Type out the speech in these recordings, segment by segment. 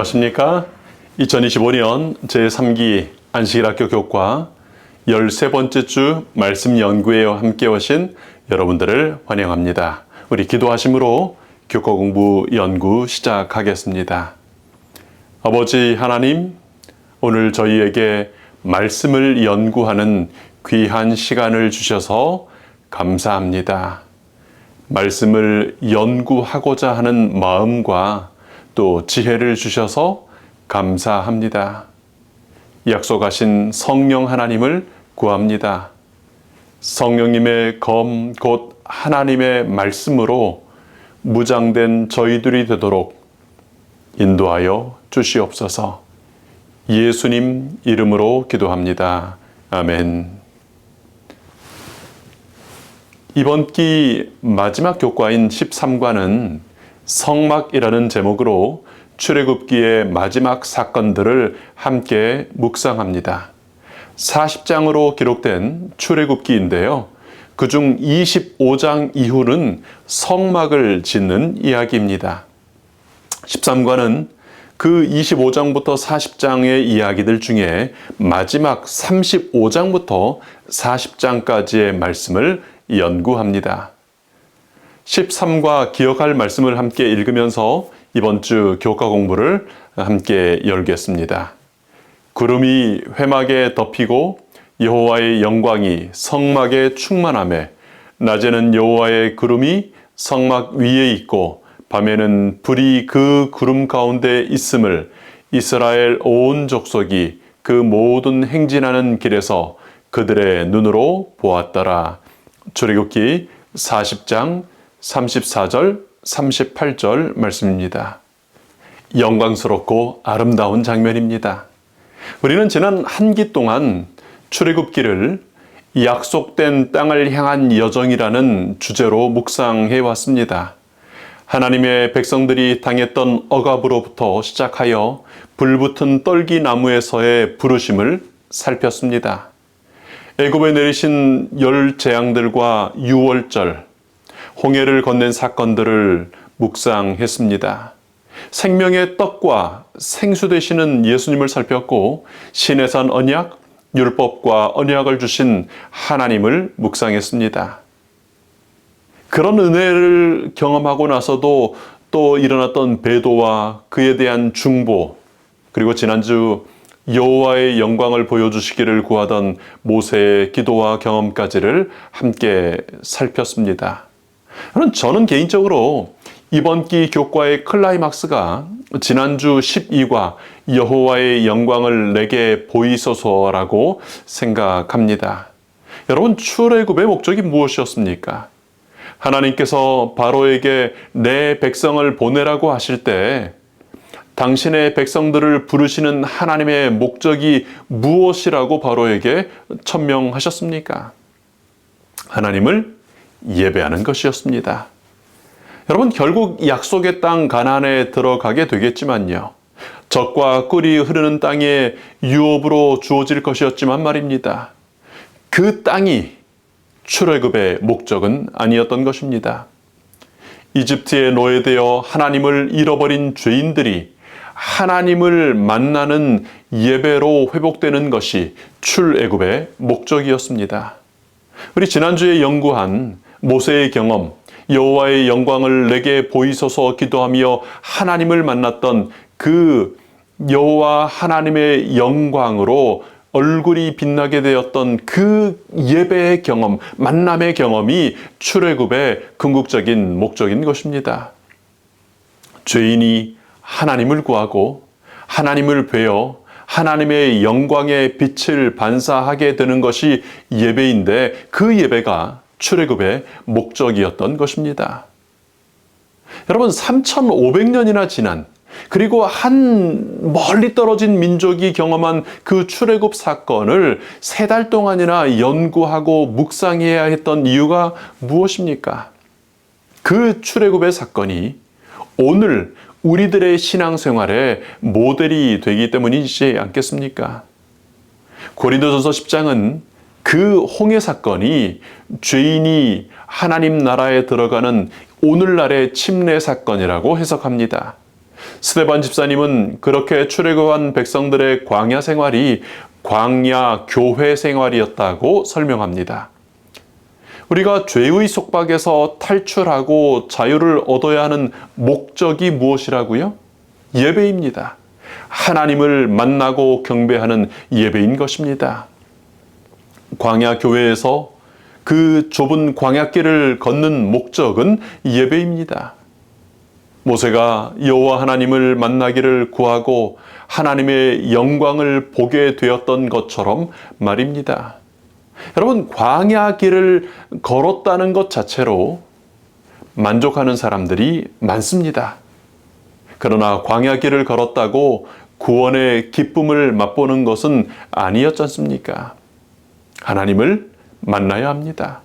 안녕하십니까? 2025년 제3기 안식일학교 교과 13번째 주 말씀 연구에 함께 오신 여러분들을 환영합니다. 우리 기도하심으로 교과 공부 연구 시작하겠습니다. 아버지 하나님, 오늘 저희에게 말씀을 연구하는 귀한 시간을 주셔서 감사합니다. 말씀을 연구하고자 하는 마음과 또 지혜를 주셔서 감사합니다. 약속하신 성령 하나님을 구합니다. 성령님의 검, 곧 하나님의 말씀으로 무장된 저희들이 되도록 인도하여 주시옵소서. 예수님 이름으로 기도합니다. 아멘. 이번 기 마지막 교과인 13과는 성막이라는 제목으로 출애굽기의 마지막 사건들을 함께 묵상합니다. 40장으로 기록된 출애굽기인데요. 그중 25장 이후는 성막을 짓는 이야기입니다. 13과는 그 25장부터 40장의 이야기들 중에 마지막 35장부터 40장까지의 말씀을 연구합니다. 13과 기억할 말씀을 함께 읽으면서 이번 주 교과 공부를 함께 열겠습니다. 구름이 회막에 덮이고 여호와의 영광이 성막에 충만하매 낮에는 여호와의 구름이 성막 위에 있고 밤에는 불이 그 구름 가운데 있음을 이스라엘 온 족속이 그 모든 행진하는 길에서 그들의 눈으로 보았더라. 출애굽기 40장 34절, 38절 말씀입니다. 영광스럽고 아름다운 장면입니다. 우리는 지난 한 기 동안 출애굽기를 약속된 땅을 향한 여정이라는 주제로 묵상해 왔습니다. 하나님의 백성들이 당했던 억압으로부터 시작하여 불붙은 떨기나무에서의 부르심을 살폈습니다. 애굽에 내리신 열 재앙들과 유월절, 홍해를 건넨 사건들을 묵상했습니다. 생명의 떡과 생수 되시는 예수님을 살폈고 신의 언약, 율법과 언약을 주신 하나님을 묵상했습니다. 그런 은혜를 경험하고 나서도 또 일어났던 배도와 그에 대한 중보, 그리고 지난주 여호와의 영광을 보여주시기를 구하던 모세의 기도와 경험까지를 함께 살폈습니다. 저는 개인적으로 이번 기 교과의 클라이막스가 지난주 12과 여호와의 영광을 내게 보이소서라고 생각합니다. 여러분, 출애굽의 목적이 무엇이었습니까? 하나님께서 바로에게 내 백성을 보내라고 하실 때 당신의 백성들을 부르시는 하나님의 목적이 무엇이라고 바로에게 천명하셨습니까? 하나님을 예배하는 것이었습니다. 여러분, 결국 약속의 땅 가나안에 들어가게 되겠지만요. 젖과 꿀이 흐르는 땅에 유업으로 주어질 것이었지만 말입니다. 그 땅이 출애굽의 목적은 아니었던 것입니다. 이집트에 노예되어 하나님을 잃어버린 죄인들이 하나님을 만나는 예배로 회복되는 것이 출애굽의 목적이었습니다. 우리 지난주에 연구한 모세의 경험, 여호와의 영광을 내게 보이소서 기도하며 하나님을 만났던 그 여호와 하나님의 영광으로 얼굴이 빛나게 되었던 그 예배의 경험, 만남의 경험이 출애굽의 궁극적인 목적인 것입니다. 죄인이 하나님을 구하고 하나님을 뵈어 하나님의 영광의 빛을 반사하게 되는 것이 예배인데 그 예배가 출애굽의 목적이었던 것입니다. 여러분, 3,500년이나 지난, 그리고 한 멀리 떨어진 민족이 경험한 그 출애굽 사건을 3달 동안이나 연구하고 묵상해야 했던 이유가 무엇입니까? 그 출애굽의 사건이 오늘 우리들의 신앙생활의 모델이 되기 때문이지 않겠습니까? 고린도전서 10장은 그 홍해 사건이 죄인이 하나님 나라에 들어가는 오늘날의 침례 사건이라고 해석합니다. 스데반 집사님은 그렇게 출애굽한 백성들의 광야 생활이 광야 교회 생활이었다고 설명합니다. 우리가 죄의 속박에서 탈출하고 자유를 얻어야 하는 목적이 무엇이라고요? 예배입니다. 하나님을 만나고 경배하는 예배인 것입니다. 광야 교회에서 그 좁은 광야길을 걷는 목적은 예배입니다. 모세가 여호와 하나님을 만나기를 구하고 하나님의 영광을 보게 되었던 것처럼 말입니다. 여러분, 광야 길을 걸었다는 것 자체로 만족하는 사람들이 많습니다. 그러나 광야 길을 걸었다고 구원의 기쁨을 맛보는 것은 아니었지 않습니까? 하나님을 만나야 합니다.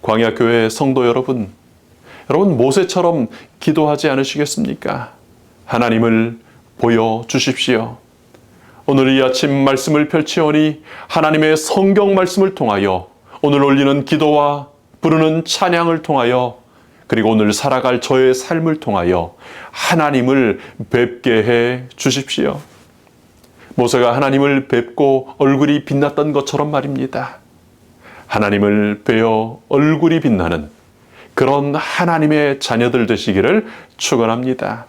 광야 교회 성도 여러분 모세처럼 기도하지 않으시겠습니까? 하나님을 보여주십시오. 오늘 이 아침 말씀을 펼치오니 하나님의 성경 말씀을 통하여 오늘 올리는 기도와 부르는 찬양을 통하여 그리고 오늘 살아갈 저의 삶을 통하여 하나님을 뵙게 해 주십시오. 모세가 하나님을 뵙고 얼굴이 빛났던 것처럼 말입니다. 하나님을 뵈어 얼굴이 빛나는 그런 하나님의 자녀들 되시기를 축원합니다.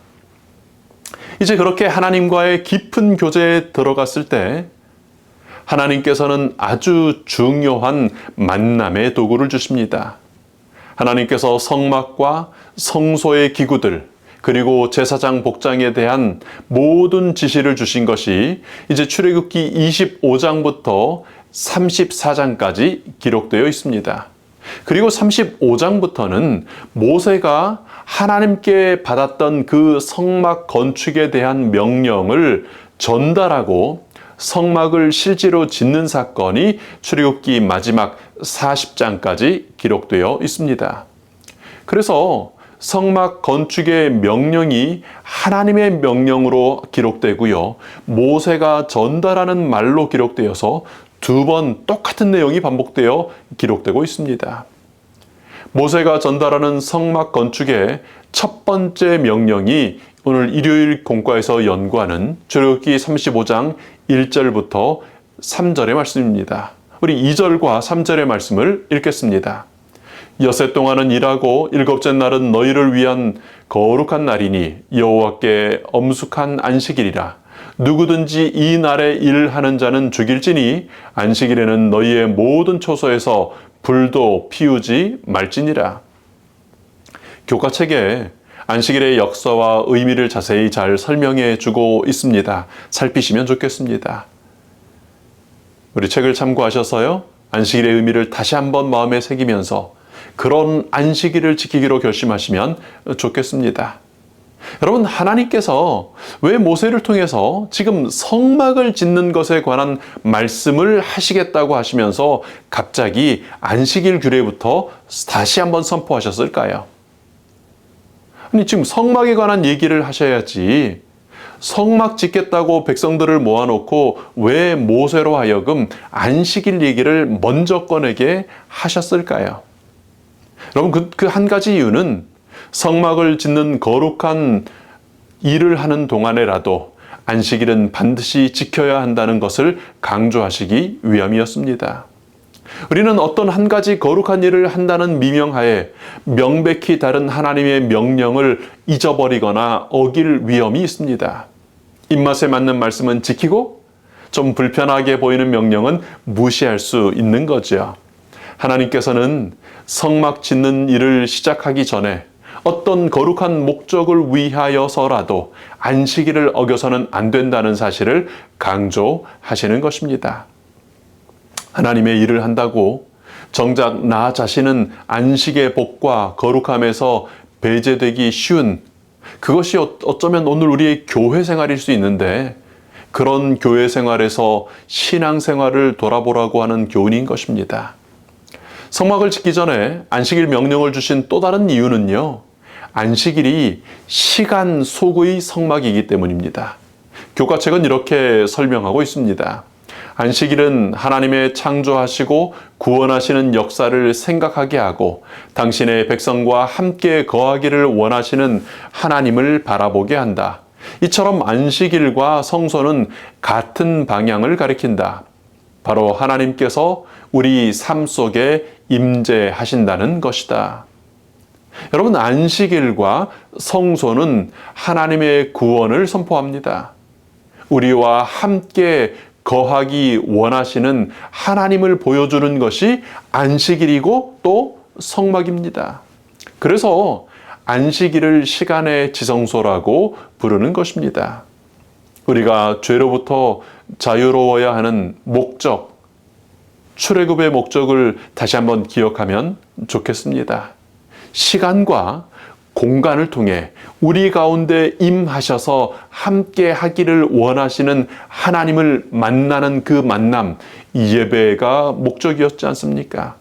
이제 그렇게 하나님과의 깊은 교제에 들어갔을 때 하나님께서는 아주 중요한 만남의 도구를 주십니다. 하나님께서 성막과 성소의 기구들 그리고 제사장 복장에 대한 모든 지시를 주신 것이 이제 출애굽기 25장부터 34장까지 기록되어 있습니다. 그리고 35장부터는 모세가 하나님께 받았던 그 성막 건축에 대한 명령을 전달하고 성막을 실제로 짓는 사건이 출애굽기 마지막 40장까지 기록되어 있습니다. 그래서 성막 건축의 명령이 하나님의 명령으로 기록되고요. 모세가 전달하는 말로 기록되어서 두 번 똑같은 내용이 반복되어 기록되고 있습니다. 모세가 전달하는 성막 건축의 첫 번째 명령이 오늘 일요일 공과에서 연구하는 출애굽기 35장 1절부터 3절의 말씀입니다. 우리 2절과 3절의 말씀을 읽겠습니다. 엿새 동안은 일하고 일곱째 날은 너희를 위한 거룩한 날이니 여호와께 엄숙한 안식일이라. 누구든지 이 날에 일하는 자는 죽일지니 안식일에는 너희의 모든 초소에서 불도 피우지 말지니라. 교과책에 안식일의 역사와 의미를 자세히 잘 설명해 주고 있습니다. 살피시면 좋겠습니다. 우리 책을 참고하셔서요. 안식일의 의미를 다시 한번 마음에 새기면서 그런 안식일을 지키기로 결심하시면 좋겠습니다. 여러분, 하나님께서 왜 모세를 통해서 지금 성막을 짓는 것에 관한 말씀을 하시겠다고 하시면서 갑자기 안식일 규례부터 다시 한번 선포하셨을까요? 아니, 지금 성막에 관한 얘기를 하셔야지 성막 짓겠다고 백성들을 모아놓고 왜 모세로 하여금 안식일 얘기를 먼저 꺼내게 하셨을까요? 여러분, 그 한 가지 이유는 성막을 짓는 거룩한 일을 하는 동안에라도 안식일은 반드시 지켜야 한다는 것을 강조하시기 위함이었습니다. 우리는 어떤 한 가지 거룩한 일을 한다는 미명하에 명백히 다른 하나님의 명령을 잊어버리거나 어길 위험이 있습니다. 입맛에 맞는 말씀은 지키고 좀 불편하게 보이는 명령은 무시할 수 있는 거죠. 하나님께서는 성막 짓는 일을 시작하기 전에 어떤 거룩한 목적을 위하여서라도 안식일을 어겨서는 안 된다는 사실을 강조하시는 것입니다. 하나님의 일을 한다고 정작 나 자신은 안식의 복과 거룩함에서 배제되기 쉬운 그것이 어쩌면 오늘 우리의 교회 생활일 수 있는데 그런 교회 생활에서 신앙 생활을 돌아보라고 하는 교훈인 것입니다. 성막을 짓기 전에 안식일 명령을 주신 또 다른 이유는요. 안식일이 시간 속의 성막이기 때문입니다. 교과책은 이렇게 설명하고 있습니다. 안식일은 하나님의 창조하시고 구원하시는 역사를 생각하게 하고 당신의 백성과 함께 거하기를 원하시는 하나님을 바라보게 한다. 이처럼 안식일과 성소는 같은 방향을 가리킨다. 바로 하나님께서 우리 삶 속에 임재하신다는 것이다. 여러분, 안식일과 성소는 하나님의 구원을 선포합니다. 우리와 함께 거하기 원하시는 하나님을 보여주는 것이 안식일이고 또 성막입니다. 그래서 안식일을 시간의 지성소라고 부르는 것입니다. 우리가 죄로부터 자유로워야 하는 목적, 출애굽의 목적을 다시 한번 기억하면 좋겠습니다. 시간과 공간을 통해 우리 가운데 임하셔서 함께 하기를 원하시는 하나님을 만나는 그 만남, 예배가 목적이었지 않습니까?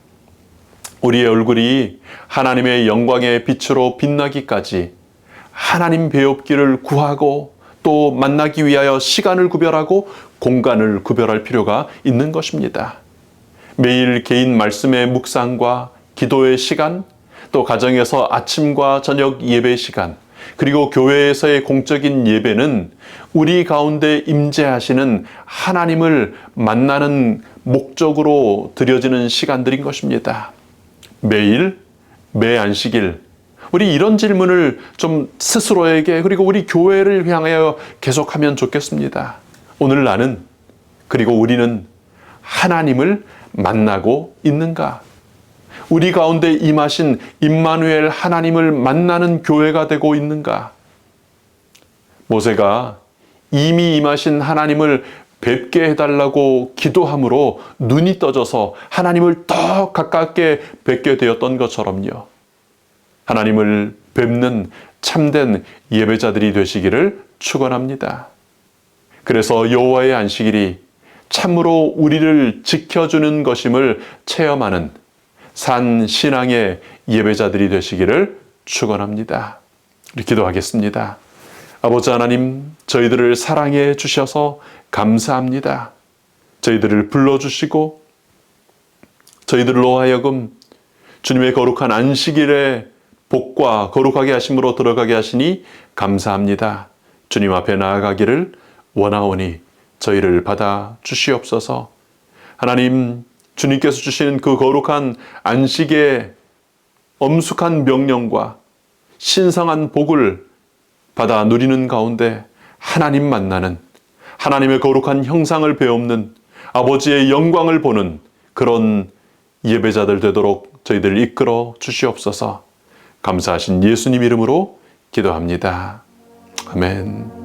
우리의 얼굴이 하나님의 영광의 빛으로 빛나기까지 하나님 배웁기를 구하고 또 만나기 위하여 시간을 구별하고 공간을 구별할 필요가 있는 것입니다. 매일 개인 말씀의 묵상과 기도의 시간, 또 가정에서 아침과 저녁 예배 시간, 그리고 교회에서의 공적인 예배는 우리 가운데 임재하시는 하나님을 만나는 목적으로 드려지는 시간들인 것입니다. 매일, 매 안식일, 우리 이런 질문을 좀 스스로에게 그리고 우리 교회를 향하여 계속하면 좋겠습니다. 오늘 나는, 그리고 우리는 하나님을 만나고 있는가? 우리 가운데 임하신 임마누엘 하나님을 만나는 교회가 되고 있는가? 모세가 이미 임하신 하나님을 뵙게 해달라고 기도함으로 눈이 떠져서 하나님을 더 가깝게 뵙게 되었던 것처럼요. 하나님을 뵙는 참된 예배자들이 되시기를 축원합니다. 그래서 여호와의 안식일이 참으로 우리를 지켜주는 것임을 체험하는 산 신앙의 예배자들이 되시기를 축원합니다. 우리 기도하겠습니다. 아버지 하나님, 저희들을 사랑해 주셔서 감사합니다. 저희들을 불러주시고 저희들로 하여금 주님의 거룩한 안식일에 복과 거룩하게 하심으로 들어가게 하시니 감사합니다. 주님 앞에 나아가기를 원하오니 저희를 받아 주시옵소서. 하나님, 주님께서 주시는 그 거룩한 안식의 엄숙한 명령과 신성한 복을 받아 누리는 가운데 하나님 만나는, 하나님의 거룩한 형상을 배우는, 아버지의 영광을 보는 그런 예배자들 되도록 저희들 이끌어 주시옵소서. 감사하신 예수님 이름으로 기도합니다. 아멘.